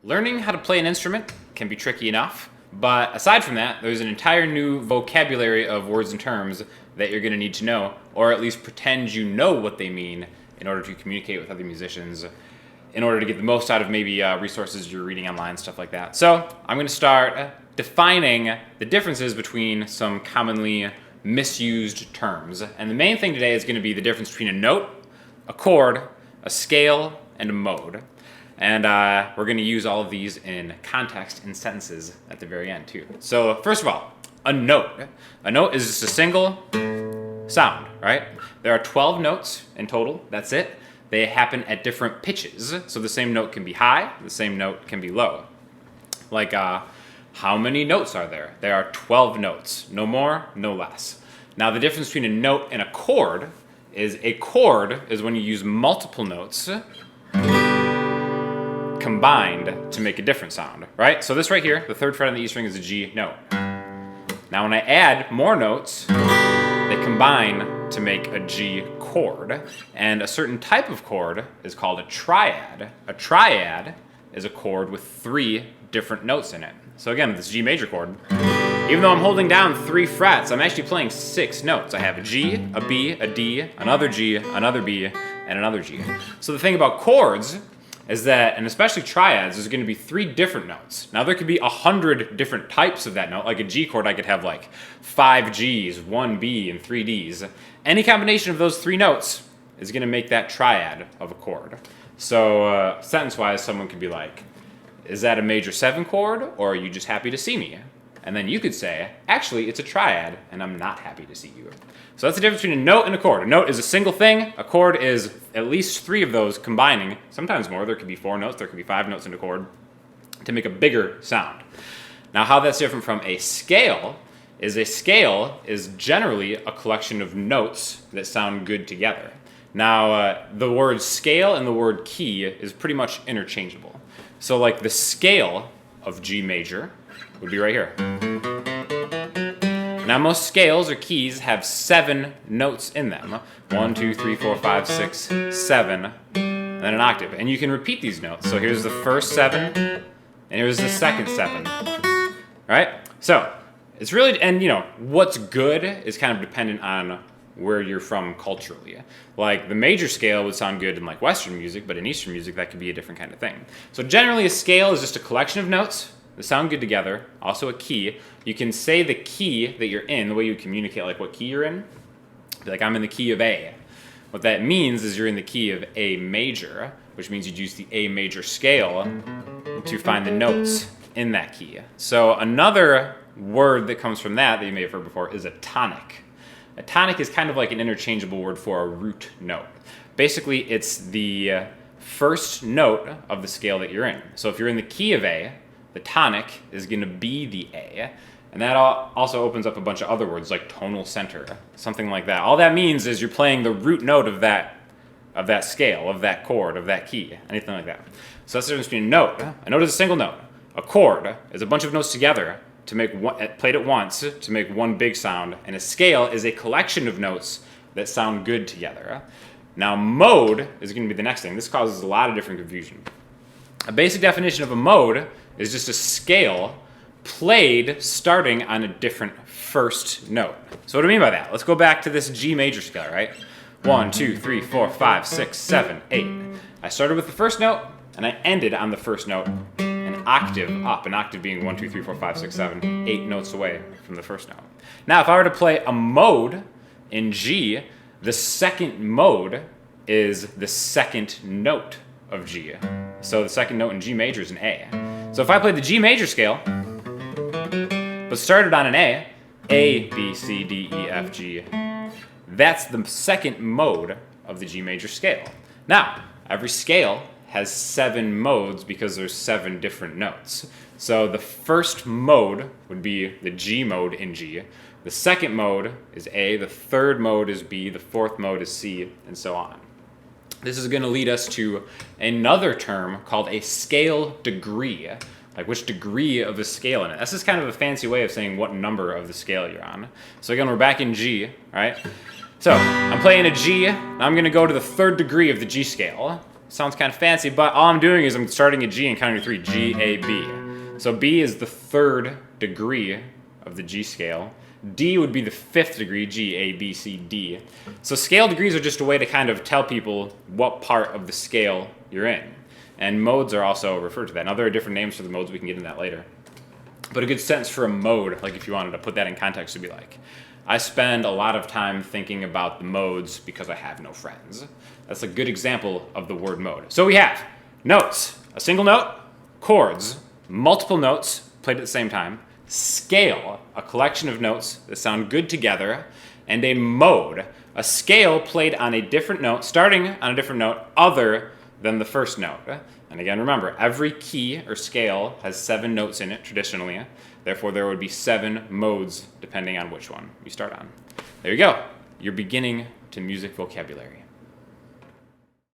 Learning how to play an instrument can be tricky enough, but aside from that, there's an entire new vocabulary of words and terms that you're going to need to know, or at least pretend you know what they mean in order to communicate with other musicians, in order to get the most out of maybe resources you're reading online, stuff like that. So I'm going to start defining the differences between some commonly misused terms. And the main thing today is going to be the difference between a note, a chord, a scale, and a mode. And we're going to use all of these in context in sentences at the very end too. So first of all, a note. A note is just a single sound, right? There are 12 notes in total, that's it. They happen at different pitches. So the same note can be high, the same note can be low. Like how many notes are there? There are 12 notes, no more, no less. Now the difference between a note and a chord is when you use multiple notes combined to make a different sound, right? So this right here, the third fret on the E string is a G note. Now when I add more notes, they combine to make a G chord. And a certain type of chord is called a triad. A triad is a chord with 3 different notes in it. So again, this G major chord, even though I'm holding down 3 frets, I'm actually playing 6 notes. I have a G, a B, a D, another G, another B, and another G. So the thing about chords is that, and especially triads, there's going to be 3 different notes. Now there could be 100 different types of that note. Like a G chord, I could have like 5 Gs, 1 B, and 3 Ds. Any combination of those 3 notes is going to make that triad of a chord. So sentence-wise, someone could be like, is that a major 7 chord, or are you just happy to see me? And then you could say, actually, it's a triad, and I'm not happy to see you. So that's the difference between a note and a chord. A note is a single thing. A chord is at least 3 of those combining, sometimes more. There could be 4 notes, there could be 5 notes in a chord, to make a bigger sound. Now, how that's different from a scale is generally a collection of notes that sound good together. Now, the word scale and the word key is pretty much interchangeable. So like the scale of G major would be right here. Now most scales or keys have 7 notes in them. 1, 2, 3, 4, 5, 6, 7, and then an octave. And you can repeat these notes. So here's the first 7, and here's the second 7. All right? So it's really, and you know, what's good is kind of dependent on where you're from culturally. Like the major scale would sound good in like Western music, but in Eastern music that could be a different kind of thing. So generally a scale is just a collection of notes that sound good together. Also a key. You can say the key that you're in, the way you communicate like what key you're in. Be like, I'm in the key of A. What that means is you're in the key of A major, which means you'd use the A major scale to find the notes in that key. So another word that comes from that you may have heard before is a tonic. A tonic is kind of like an interchangeable word for a root note. Basically, it's the first note of the scale that you're in. So if you're in the key of A, the tonic is going to be the A. And that also opens up a bunch of other words like tonal center, something like that. All that means is you're playing the root note of that scale, of that chord, of that key, anything like that. So that's the difference between a note. A note is a single note. A chord is a bunch of notes together to make one, played at once to make one big sound, and a scale is a collection of notes that sound good together. Now mode is going to be the next thing. This causes a lot of different confusion. A basic definition of a mode is just a scale played starting on a different first note. So what do I mean by that? Let's go back to this G major scale, right? 1, 2, 3, 4, 5, 6, 7, 8. I started with the first note, and I ended on the first note. Octave up, an octave being 1, 2, 3, 4, 5, 6, 7, 8 notes away from the first note. Now, if I were to play a mode in G, the second mode is the second note of G. So the second note in G major is an A. So if I played the G major scale, but started on an A, B, C, D, E, F, G, that's the second mode of the G major scale. Now, every scale has 7 modes because there's 7 different notes. So the first mode would be the G mode in G. The second mode is A, the third mode is B, the fourth mode is C, and so on. This is going to lead us to another term called a scale degree, like which degree of the scale in it. This is kind of a fancy way of saying what number of the scale you're on. So again, we're back in G, right? So I'm playing a G, now I'm going to go to the 3rd degree of the G scale. sounds kind of fancy, but all I'm doing is I'm starting at G and counting to 3, G, A, B. So B is the 3rd degree of the G scale. D would be the 5th degree, G, A, B, C, D. So scale degrees are just a way to kind of tell people what part of the scale you're in. And modes are also referred to that. Now there are different names for the modes, we can get into that later. But a good sentence for a mode, like if you wanted to put that in context, would be like, I spend a lot of time thinking about the modes because I have no friends. That's a good example of the word mode. So we have notes, a single note, chords, multiple notes played at the same time, scale, a collection of notes that sound good together, and a mode, a scale played on a different note, starting on a different note other than the first note. And again, remember, every key or scale has 7 notes in it traditionally. Therefore, there would be 7 modes depending on which one you start on. There you go. You're beginning to music vocabulary.